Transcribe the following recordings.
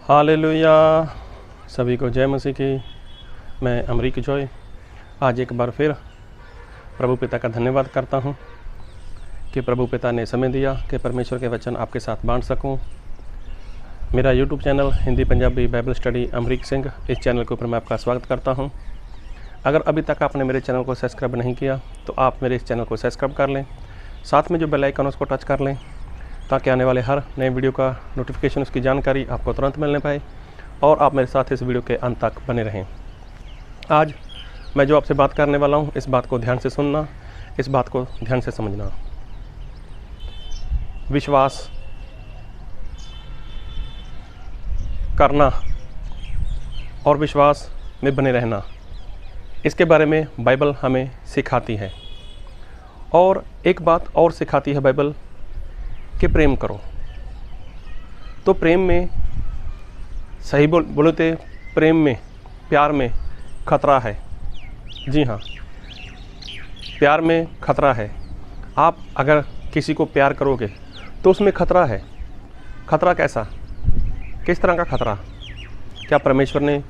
Hallelujah. सभी को जय मसीह की। मैं अमरीक जॉय आज एक बार फिर प्रभु पिता का धन्यवाद करता हूं कि प्रभु पिता ने समय दिया कि परमेश्वर के वचन आपके साथ बांट सकूं। मेरा YouTube channel Hindi Punjabi Bible study Amrik Singh, इस चैनल के ऊपर मैं आपका स्वागत करता हूं। अगर अभी तक आपने मेरे चैनल को सब्सक्राइब नहीं किया तो आप मेरे इस चैनल को सब्सक्राइब कर लें, साथ में जो बेल आइकन उसको टच कर लें ताकि आने वाले हर नए वीडियो का नोटिफिकेशन, उसकी जानकारी आपको तुरंत मिलने पाए और आप मेरे साथ इस वीडियो के अंत तक बने रहें। आज मैं जो आपसे बात करने वाला हूं, इस बात को ध्यान से सुनना, इस बात को ध्यान से समझना। विश्वास करना और विश्वास में बने रहना, इसके बारे में बाइबल हमें सिखाती है। और एक बात और सिखाती है बाइबल कि प्रेम करो। तो प्रेम में सही बोलते प्रेम में, प्यार में खतरा है। जी हाँ, प्यार में खतरा है। आप अगर किसी को प्यार करोगे तो उसमें खतरा है। खतरा कैसा, किस तरह का खतरा? क्या परमेश्वर ने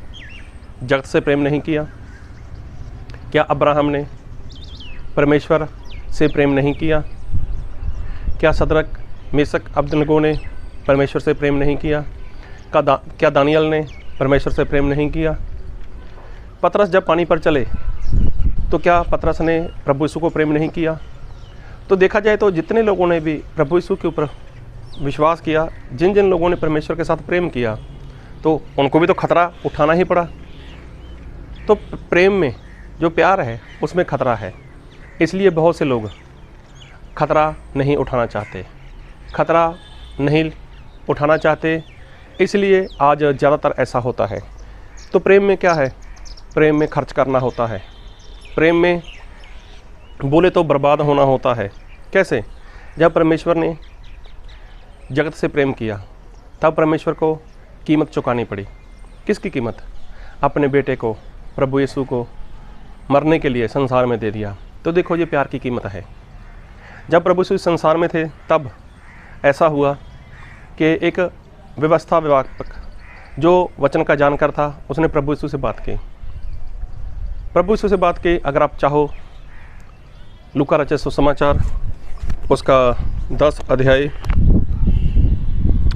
जगत से प्रेम नहीं किया? क्या अब्राहम ने परमेश्वर से प्रेम नहीं किया? क्या सदरक मेशक अबेदनगो ने परमेश्वर से प्रेम नहीं किया? क्या दानियल ने परमेश्वर से प्रेम नहीं किया? पतरस जब पानी पर चले तो क्या पतरस ने प्रभु यीशु को प्रेम नहीं किया? तो देखा जाए तो जितने लोगों ने भी प्रभु यीशु के ऊपर विश्वास किया, जिन जिन लोगों ने परमेश्वर के साथ प्रेम किया, तो उनको भी तो खतरा उठाना ही पड़ा। तो प्रेम में जो प्यार है उसमें खतरा है, इसलिए बहुत से लोग खतरा नहीं उठाना चाहते, खतरा नहीं उठाना चाहते, इसलिए आज ज़्यादातर ऐसा होता है। तो प्रेम में क्या है? प्रेम में खर्च करना होता है। प्रेम में बोले तो बर्बाद होना होता है। कैसे? जब परमेश्वर ने जगत से प्रेम किया तब परमेश्वर को कीमत चुकानी पड़ी। किसकी कीमत? अपने बेटे को, प्रभु यीशु को मरने के लिए संसार में दे दिया। तो देखो, ये प्यार की कीमत है। जब प्रभु यीशु संसार में थे तब ऐसा हुआ कि एक व्यवस्था विभाग जो वचन का जानकार था, उसने प्रभु यीशु से बात की। प्रभु यीशु से बात की। अगर आप चाहो लूका रचित सुसमाचार उसका 10 अध्याय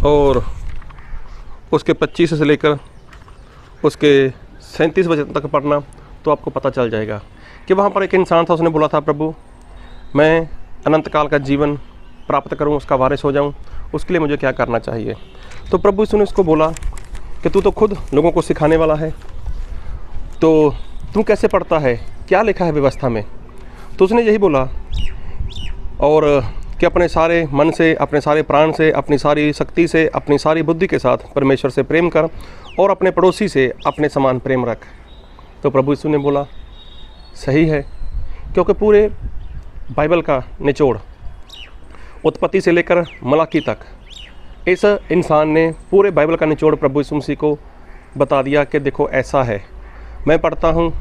और उसके 25 से लेकर उसके 37 वचन तक पढ़ना तो आपको पता चल जाएगा कि वहाँ पर एक इंसान था, उसने बोला था, प्रभु मैं अनंत काल का जीवन प्राप्त करूं, उसका वारिस हो जाऊं, उसके लिए मुझे क्या करना चाहिए? तो प्रभु यीशु ने उसको बोला कि तू तो खुद लोगों को सिखाने वाला है, तो तू कैसे पढ़ता है? क्या लिखा है व्यवस्था में? तो उसने यही बोला और कि अपने सारे मन से, अपने सारे प्राण से, अपनी सारी शक्ति से, अपनी सारी बुद्धि के साथ परमेश्वर से प्रेम कर और अपने पड़ोसी से अपने समान प्रेम रख। तो प्रभु यीशु ने बोला सही है, क्योंकि पूरे बाइबल का निचोड़ उत्पत्ति से लेकर मलाकी तक इस इंसान ने पूरे बाइबल का निचोड़ प्रभु यीशु मसीह को बता दिया कि देखो ऐसा है। मैं पढ़ता हूँ,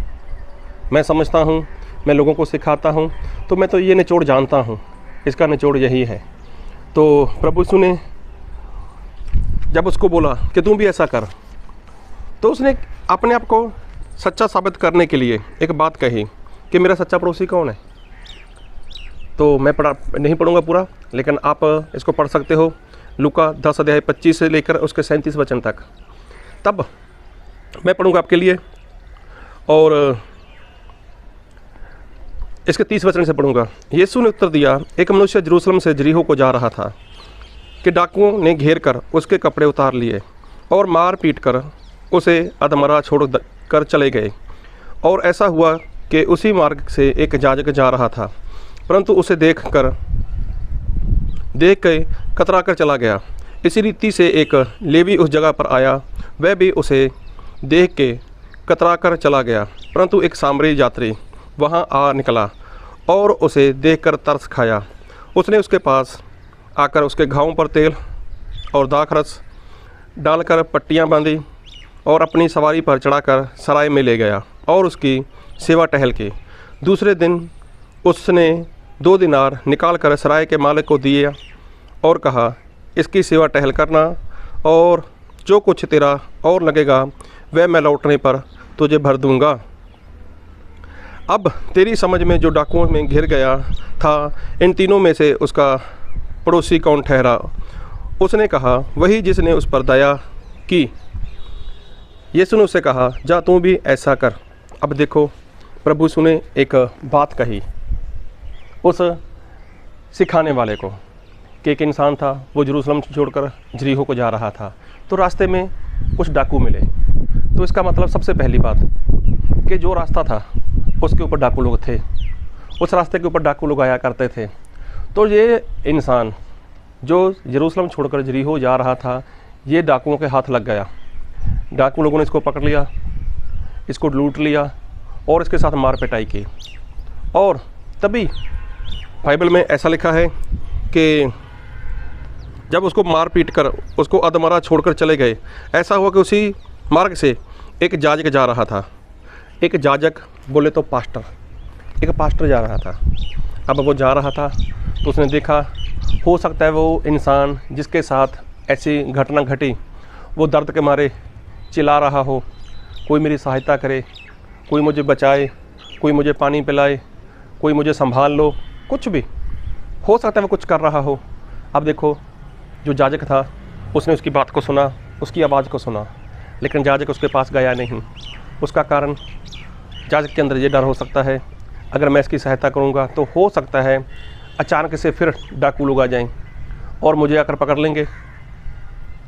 मैं समझता हूँ, मैं लोगों को सिखाता हूँ, तो मैं तो ये निचोड़ जानता हूँ, इसका निचोड़ यही है। तो प्रभु यीशु ने जब उसको बोला कि तू भी ऐसा कर, तो उसने अपने आप को सच्चा साबित करने के लिए एक बात कही कि मेरा सच्चा पड़ोसी कौन है। तो मैं नहीं पढ़ूंगा पूरा, लेकिन आप इसको पढ़ सकते हो। लूका 10 अध्याय 25 से लेकर उसके 37 वचन तक। तब मैं पढ़ूंगा आपके लिए और इसके 30 वचन से पढ़ूंगा। यीशु ने उत्तर दिया, एक मनुष्य यरूशलेम से यरीहो को जा रहा था कि डाकुओं ने घेर कर उसके कपड़े उतार लिए और मार पीट कर उसे अधमरा छोड़ कर चले गए। और ऐसा हुआ कि उसी मार्ग से एक याजक जा रहा था, परंतु उसे देख के कतरा कर चला गया। इसी रीति से एक लेवी उस जगह पर आया, वह भी उसे देख के कतरा कर चला गया, परंतु एक सामरी यात्री वहाँ आ निकला और उसे देखकर तरस खाया। उसने उसके पास आकर उसके घावों पर तेल और दाखरस डालकर पट्टियाँ बांधी और अपनी सवारी पर चढ़ाकर सराय में ले गया और उसकी सेवा टहल की। दूसरे दिन उसने 2 दिनार निकाल कर सराय के मालिक को दिए और कहा, इसकी सेवा टहल करना और जो कुछ तेरा और लगेगा वह मैं लौटने पर तुझे भर दूंगा। अब तेरी समझ में जो डाकुओं में घिर गया था, इन तीनों में से उसका पड़ोसी कौन ठहरा? उसने कहा, वही जिसने उस पर दया की। यीशु ने उससे कहा, जा तू भी ऐसा कर। अब देखो प्रभु यीशु ने एक बात कही उस सिखाने वाले को कि एक इंसान था, वो यरूशलेम छोड़कर यरीहो को जा रहा था, तो रास्ते में कुछ डाकू मिले। तो इसका मतलब सबसे पहली बात कि जो रास्ता था उसके ऊपर डाकू लोग थे, उस रास्ते के ऊपर डाकू लोग आया करते थे। तो ये इंसान जो यरूशलेम छोड़कर यरीहो जा रहा था, ये डाकुओं के हाथ लग गया। डाकू लोगों ने इसको पकड़ लिया, इसको लूट लिया और इसके साथ मार पिटाई की। और तभी बाइबल में ऐसा लिखा है कि जब उसको मार पीट कर उसको अधमरा छोड़कर चले गए, ऐसा हुआ कि उसी मार्ग से एक याजक जा रहा था। एक याजक बोले तो पास्टर, एक पास्टर जा रहा था। अब वो जा रहा था तो उसने देखा, हो सकता है वो इंसान जिसके साथ ऐसी घटना घटी वो दर्द के मारे चिल्ला रहा हो, कोई मेरी सहायता करे, कोई मुझे बचाए, कोई मुझे पानी पिलाए, कोई मुझे संभाल लो, कुछ भी हो सकता है वो कुछ कर रहा हो। अब देखो जो याजक था उसने उसकी बात को सुना, उसकी आवाज़ को सुना, लेकिन याजक उसके पास गया नहीं। उसका कारण याजक के अंदर ये डर हो सकता है, अगर मैं इसकी सहायता करूँगा तो हो सकता है अचानक से फिर डाकू लोग आ जाएं और मुझे आकर पकड़ लेंगे,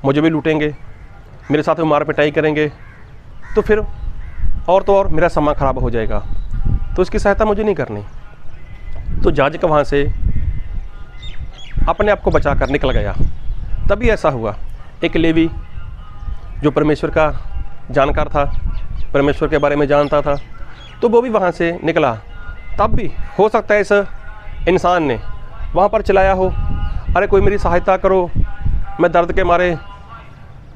मुझे भी लूटेंगे, मेरे साथ में मार पिटाई करेंगे, तो फिर और तो और मेरा समय ख़राब हो जाएगा, तो इसकी सहायता मुझे नहीं करनी। तो याजक वहाँ से अपने आप को बचा कर निकल गया। तभी ऐसा हुआ, एक लेवी जो परमेश्वर का जानकार था, परमेश्वर के बारे में जानता था, तो वो भी वहाँ से निकला। तब भी हो सकता है इस इंसान ने वहाँ पर चिल्लाया हो, अरे कोई मेरी सहायता करो, मैं दर्द के मारे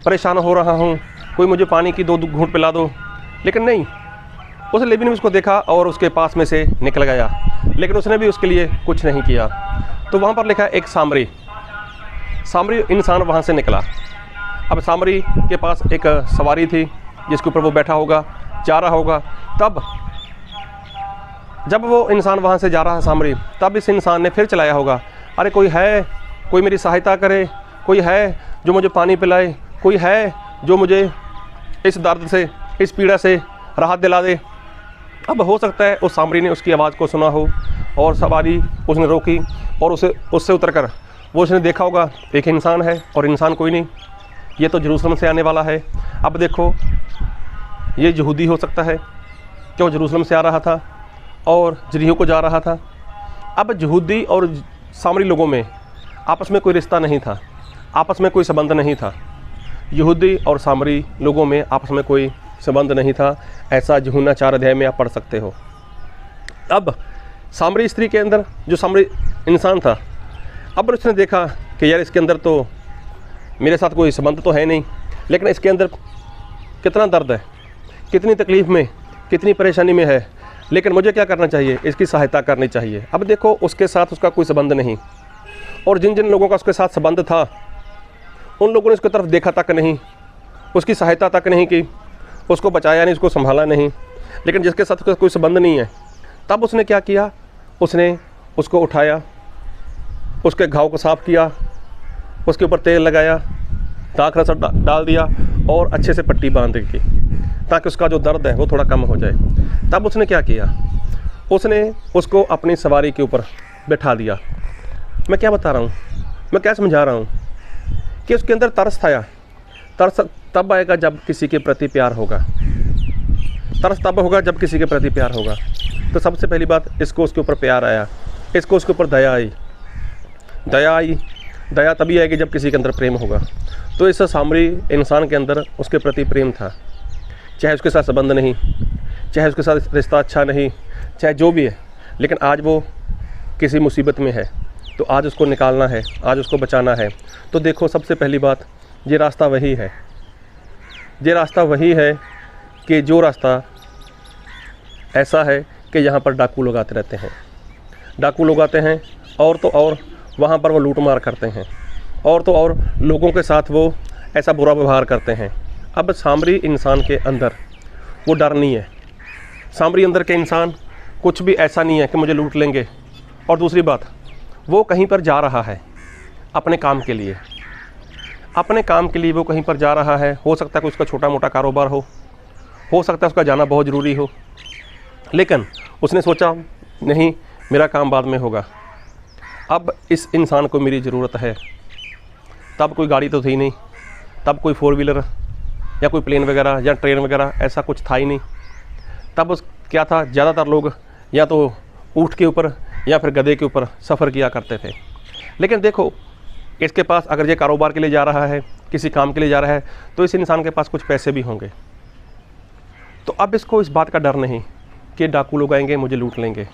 परेशान हो रहा हूँ, कोई मुझे पानी की 2 घूंट पिला दो। लेकिन नहीं, उस लेवी ने उसको देखा और उसके पास में से निकल गया, लेकिन उसने भी उसके लिए कुछ नहीं किया। तो वहाँ पर लिखा एक सामरी इंसान वहाँ से निकला। अब सामरी के पास एक सवारी थी जिसके ऊपर वो बैठा होगा, जा रहा होगा। तब जब वो इंसान वहाँ से जा रहा है सामरी, तब इस इंसान ने फिर चलाया होगा, अरे कोई है, कोई मेरी सहायता करे, कोई है जो मुझे पानी पिलाए, कोई है जो मुझे इस दर्द से, इस पीड़ा से राहत दिला दे। अब हो सकता है उस सामरी ने उसकी आवाज़ को सुना हो और सवारी उसने रोकी और उससे उतरकर वो उसने देखा होगा एक इंसान है और इंसान कोई नहीं, ये तो यरूशलेम से आने वाला है। अब देखो ये यहूदी हो सकता है, क्यों यरूशलेम से आ रहा था और यरीहो को जा रहा था। अब यहूदी और सामरी लोगों में आपस में कोई रिश्ता नहीं था, आपस में कोई संबंध नहीं था। यहूदी और सामरी लोगों में आपस में कोई संबंध नहीं था, ऐसा यूहन्ना 4 अध्याय में आप पढ़ सकते हो। अब सामरी स्त्री के अंदर जो सामरी इंसान था, अब उसने देखा कि यार इसके अंदर तो मेरे साथ कोई संबंध तो है नहीं, लेकिन इसके अंदर कितना दर्द है, कितनी तकलीफ़ में, कितनी परेशानी में है, लेकिन मुझे क्या करना चाहिए, इसकी सहायता करनी चाहिए। अब देखो उसके साथ उसका कोई संबंध नहीं, और जिन जिन लोगों का उसके साथ संबंध था उन लोगों ने उसकी तरफ देखा तक नहीं, उसकी सहायता तक नहीं की, उसको बचाया नहीं, उसको संभाला नहीं। लेकिन जिसके साथ उसका कोई संबंध नहीं है, तब उसने क्या किया, उसने उसको उठाया, उसके घाव को साफ़ किया, उसके ऊपर तेल लगाया, दाख रस डाल दिया और अच्छे से पट्टी बांध दी ताकि उसका जो दर्द है वो थोड़ा कम हो जाए। तब उसने क्या किया, उसने उसको अपनी सवारी के ऊपर बैठा दिया। मैं क्या बता रहा हूँ, मैं क्या समझा रहा हूँ कि उसके अंदर तरस था। तरस तब आएगा जब किसी के प्रति प्यार होगा, तरस तब होगा जब किसी के प्रति प्यार होगा। तो सबसे पहली बात, इसको उसके ऊपर प्यार आया, इसको उसके ऊपर दया आई। दया तभी आएगी जब किसी के अंदर प्रेम होगा। तो इस सामरी इंसान के अंदर उसके प्रति प्रेम था, चाहे उसके साथ संबंध नहीं, चाहे उसके साथ रिश्ता अच्छा नहीं, चाहे जो भी है, लेकिन आज वो किसी मुसीबत में है, तो आज उसको निकालना है, आज उसको बचाना है। तो देखो सबसे पहली बात, ये रास्ता वही है, ये रास्ता वही है कि जो रास्ता ऐसा है कि यहाँ पर डाकू लोग आते रहते हैं। डाकू लोग आते हैं और तो और वहाँ पर वो लूट मार करते हैं, और तो और लोगों के साथ वो ऐसा बुरा व्यवहार करते हैं। अब सामरी इंसान के अंदर वो डर नहीं है। सामरी अंदर के इंसान कुछ भी ऐसा नहीं है कि मुझे लूट लेंगे। और दूसरी बात, वो कहीं पर जा रहा है अपने काम के लिए, अपने काम के लिए वो कहीं पर जा रहा है। हो सकता है कि उसका छोटा मोटा कारोबार हो सकता है उसका जाना बहुत ज़रूरी हो, लेकिन उसने सोचा नहीं, मेरा काम बाद में होगा, अब इस इंसान को मेरी ज़रूरत है। तब कोई गाड़ी तो थी नहीं, तब कोई 4 व्हीलर या कोई प्लेन वगैरह या ट्रेन वगैरह ऐसा कुछ था ही नहीं। तब उस क्या था, ज़्यादातर लोग या तो ऊँट के ऊपर या फिर गधे के ऊपर सफ़र किया करते थे। लेकिन देखो, इसके पास अगर ये कारोबार के लिए जा रहा है, किसी काम के लिए जा रहा है, तो इस इंसान के पास कुछ पैसे भी होंगे। तो अब इसको इस बात का डर नहीं कि डाकू लोग आएंगे, मुझे लूट लेंगे,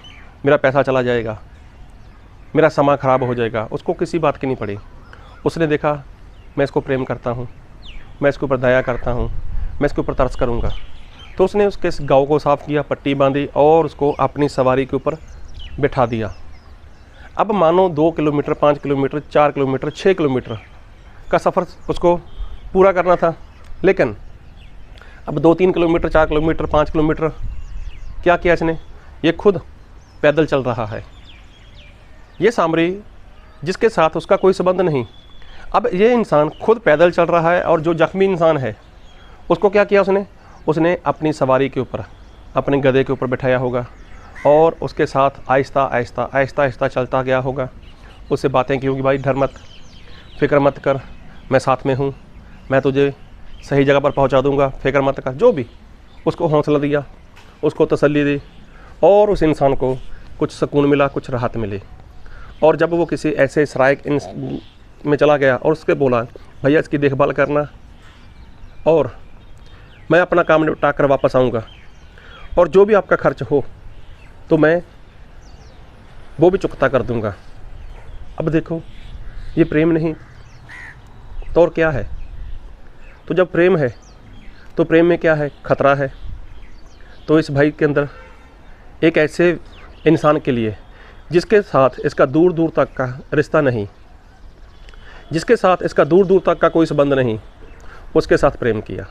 मेरा पैसा चला जाएगा, मेरा समय ख़राब हो जाएगा। उसको किसी बात की नहीं पड़ी। उसने देखा मैं इसको प्रेम करता हूँ, मैं इसके ऊपर दया करता हूँ, मैं इसके ऊपर तरस करूँगा। तो उसने उसके इस गाँव को साफ़ किया, पट्टी बांधी और उसको अपनी सवारी के ऊपर बिठा दिया। अब मानो 2 किलोमीटर, 5 किलोमीटर, 4 किलोमीटर, 6 किलोमीटर का सफ़र उसको पूरा करना था। लेकिन अब 2-3 किलोमीटर, 4 किलोमीटर, 5 किलोमीटर क्या किया इसने, ये खुद पैदल चल रहा है। ये सामरी जिसके साथ उसका कोई संबंध नहीं, अब ये इंसान खुद पैदल चल रहा है। और जो जख्मी इंसान है उसको क्या किया उसने अपनी सवारी के ऊपर, अपने गधे के ऊपर बिठाया होगा और उसके साथ आहिस्ता आहिस्ता चलता गया होगा। उससे बातें की होगी, भाई डर मत, फ़िक्र मत कर, मैं साथ में हूँ, मैं तुझे सही जगह पर पहुँचा दूँगा, फ़िक्र मत कर। जो भी उसको हौसला दिया, उसको तसल्ली दी और उस इंसान को कुछ सुकून मिला, कुछ राहत मिली। और जब वो किसी ऐसे सराय में चला गया और उसके बोला, भैया इसकी देखभाल करना और मैं अपना काम निपटा कर वापस आऊँगा और जो भी आपका खर्च हो तो मैं वो भी चुकता कर दूँगा। अब देखो, ये प्रेम नहीं तो और क्या है। तो जब प्रेम है तो प्रेम में क्या है, खतरा है। तो इस भाई के अंदर एक ऐसे इंसान के लिए जिसके साथ इसका दूर दूर तक का रिश्ता नहीं, जिसके साथ इसका दूर दूर तक का कोई संबंध नहीं, उसके साथ प्रेम किया।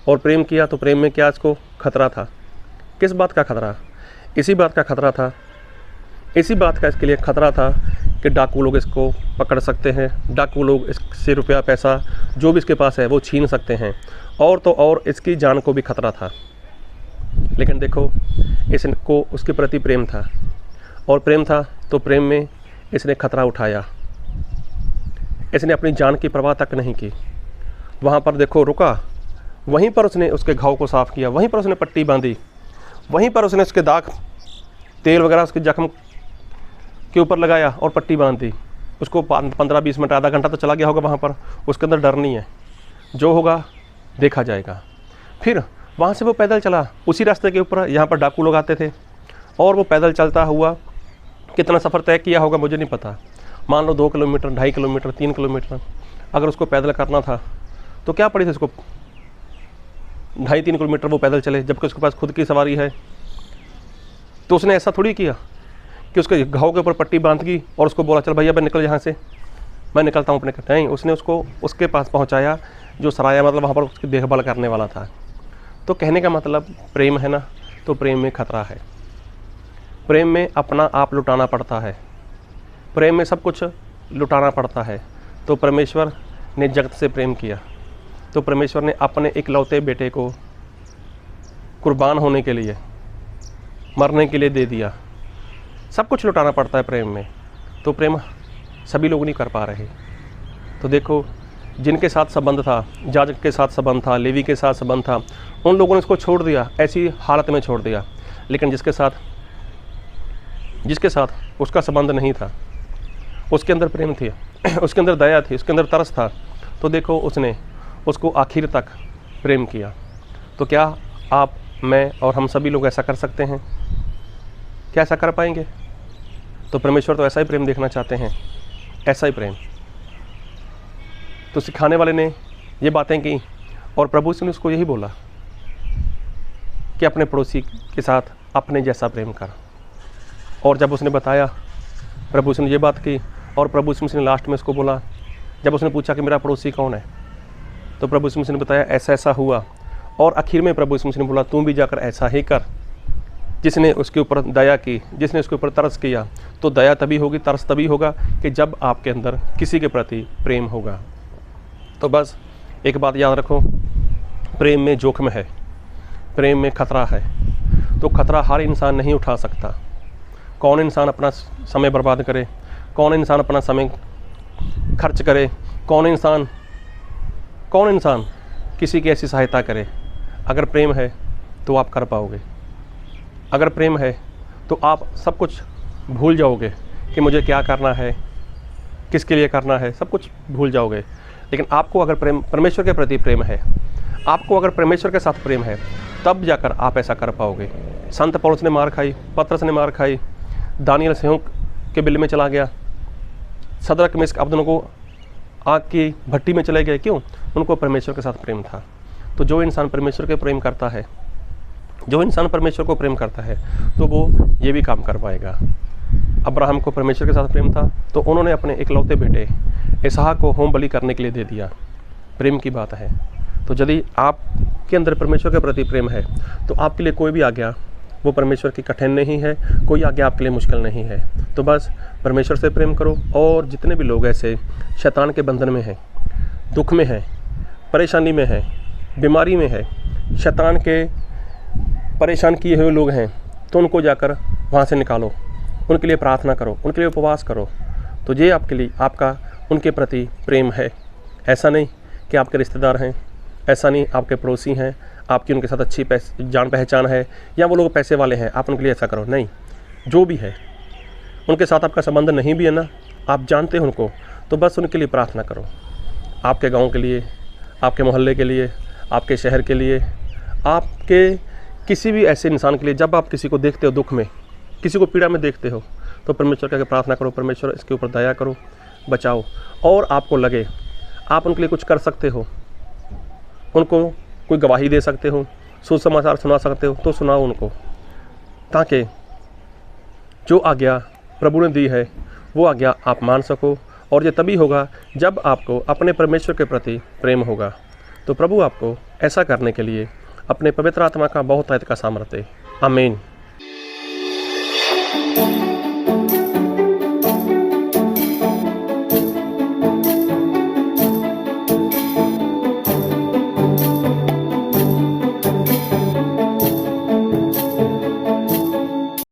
और प्रेम किया तो प्रेम में क्या इसको खतरा था। किस बात का खतरा, इसी बात का खतरा था, इसी बात का इसके लिए खतरा था कि डाकू लोग इसको पकड़ सकते हैं, डाकू लोग इससे रुपया पैसा जो भी इसके पास है वो छीन सकते हैं। और तो और इसकी जान को भी खतरा था। लेकिन देखो, इसको उसके प्रति प्रेम था और प्रेम था तो प्रेम में इसने खतरा उठाया। इसने अपनी जान की परवाह तक नहीं की। वहाँ पर देखो रुका, वहीं पर उसने उसके घाव को साफ़ किया, वहीं पर उसने पट्टी बांधी, वहीं पर उसने उसके दाग, तेल वगैरह उसके जख्म के ऊपर लगाया और पट्टी बांध दी। उसको 15-20 मिनट, आधा घंटा तो चला गया होगा वहाँ पर। उसके अंदर डर नहीं है, जो होगा देखा जाएगा। फिर वहाँ से वो पैदल चला उसी रास्ते के ऊपर, यहाँ पर डाकू लोग आते थे और वो पैदल चलता हुआ कितना सफ़र तय किया होगा मुझे नहीं पता। मान लो 2 किलोमीटर, 2.5 किलोमीटर, 3 किलोमीटर अगर उसको पैदल करना था तो क्या पड़ी थी उसको 2.5-3 किलोमीटर वो पैदल चले, जबकि उसके पास खुद की सवारी है। तो उसने ऐसा थोड़ी किया कि उसके घाव के ऊपर पट्टी बांध दी और उसको बोला चल भैया मैं निकल यहाँ से, मैं निकलता हूँ अपने। नहीं, उसने उसको उसके पास पहुँचाया जो सराया, मतलब वहाँ पर उसकी देखभाल करने वाला था। तो कहने का मतलब प्रेम है ना, तो प्रेम में खतरा है। प्रेम में अपना आप लुटाना पड़ता है, प्रेम में सब कुछ लुटाना पड़ता है। तो परमेश्वर ने जगत से प्रेम किया, तो परमेश्वर ने अपने इकलौते बेटे को कुर्बान होने के लिए, मरने के लिए दे दिया। सब कुछ लुटाना पड़ता है प्रेम में। तो प्रेम सभी लोग नहीं कर पा रहे। तो देखो, जिनके साथ संबंध था, याजक के साथ संबंध था, लेवी के साथ संबंध था, उन लोगों ने इसको छोड़ दिया, ऐसी हालत में छोड़ दिया। लेकिन जिसके साथ उसका संबंध नहीं था, उसके अंदर प्रेम थी, उसके अंदर दया थी, उसके अंदर तरस था, तो देखो उसने उसको आखिर तक प्रेम किया। तो क्या आप, मैं और हम सभी लोग ऐसा कर सकते हैं? क्या ऐसा कर पाएंगे? तो परमेश्वर तो ऐसा ही प्रेम देखना चाहते हैं, ऐसा ही प्रेम। तो सिखाने वाले ने ये बातें की और प्रभु से ने उसको यही बोला कि अपने पड़ोसी के साथ अपने जैसा प्रेम कर। और जब उसने बताया, प्रभु से ने ये बात की, और प्रभु से ने लास्ट में उसको बोला, जब उसने पूछा कि मेरा पड़ोसी कौन है, तो प्रभु यीशु मसीह ने बताया ऐसा ऐसा हुआ, और आखिर में प्रभु यीशु मसीह ने बोला तुम भी जाकर ऐसा ही कर। जिसने उसके ऊपर दया की, जिसने उसके ऊपर तरस किया, तो दया तभी होगी, तरस तभी होगा कि जब आपके अंदर किसी के प्रति प्रेम होगा। तो बस एक बात याद रखो, प्रेम में जोखिम है, प्रेम में खतरा है। तो खतरा हर इंसान नहीं उठा सकता। कौन इंसान अपना समय बर्बाद करे, कौन इंसान अपना समय खर्च करे, कौन इंसान किसी की ऐसी सहायता करे। अगर प्रेम है तो आप कर पाओगे। अगर प्रेम है तो आप सब कुछ भूल जाओगे कि मुझे क्या करना है, किसके लिए करना है, सब कुछ भूल जाओगे। लेकिन आपको अगर परमेश्वर के प्रति प्रेम है, आपको अगर परमेश्वर के साथ प्रेम है, तब जाकर आप ऐसा कर पाओगे। संत पौलुस ने मार खाई, पतरस ने मार खाई, दानियल सिंहों के बिल में चला गया, सदरक मिस्क अबदनको आग की भट्टी में चले गए। क्यों? उनको परमेश्वर के साथ प्रेम था। तो जो इंसान परमेश्वर के प्रेम करता है, जो इंसान परमेश्वर को प्रेम करता है, तो वो ये भी काम कर पाएगा। अब्राहम को परमेश्वर के साथ प्रेम था, तो उन्होंने अपने इकलौते बेटे इसहाक को होम बलि करने के लिए दे दिया। प्रेम की बात है। तो यदि आपके अंदर परमेश्वर के प्रति प्रेम है, तो आपके लिए कोई भी आज्ञा वो परमेश्वर की कठिन नहीं है, कोई आज्ञा आपके लिए मुश्किल नहीं है। तो बस परमेश्वर से प्रेम करो। और जितने भी लोग ऐसे शैतान के बंधन में हैं, दुख में हैं, परेशानी में हैं, बीमारी में है, शैतान के परेशान किए हुए लोग हैं, तो उनको जाकर वहाँ से निकालो, उनके लिए प्रार्थना करो, उनके लिए उपवास करो। तो ये आपके लिए आपका उनके प्रति प्रेम है। ऐसा नहीं कि आपके रिश्तेदार हैं, ऐसा नहीं आपके पड़ोसी हैं, आपकी उनके साथ अच्छी जान पहचान है, या वो लोग पैसे वाले हैं, आप उनके लिए ऐसा करो। नहीं, जो भी है उनके साथ आपका संबंध नहीं भी है ना, आप जानते हो उनको, तो बस उनके लिए प्रार्थना करो। आपके गांव के लिए, आपके मोहल्ले के लिए, आपके शहर के लिए, आपके किसी भी ऐसे इंसान के लिए। जब आप किसी को देखते हो दुख में, किसी को पीड़ा में देखते हो, तो परमेश्वर के आगे प्रार्थना करो, परमेश्वर इसके ऊपर दया करो, बचाओ। और आपको लगे आप उनके लिए कुछ कर सकते हो, उनको कोई गवाही दे सकते हो, सुसमाचार सुना सकते हो, तो सुनाओ उनको, ताकि जो आज्ञा प्रभु ने दी है वो आज्ञा आप मान सको। और ये तभी होगा जब आपको अपने परमेश्वर के प्रति प्रेम होगा। तो प्रभु आपको ऐसा करने के लिए अपने पवित्र आत्मा का बहुत का सामर्थ्य। आमीन।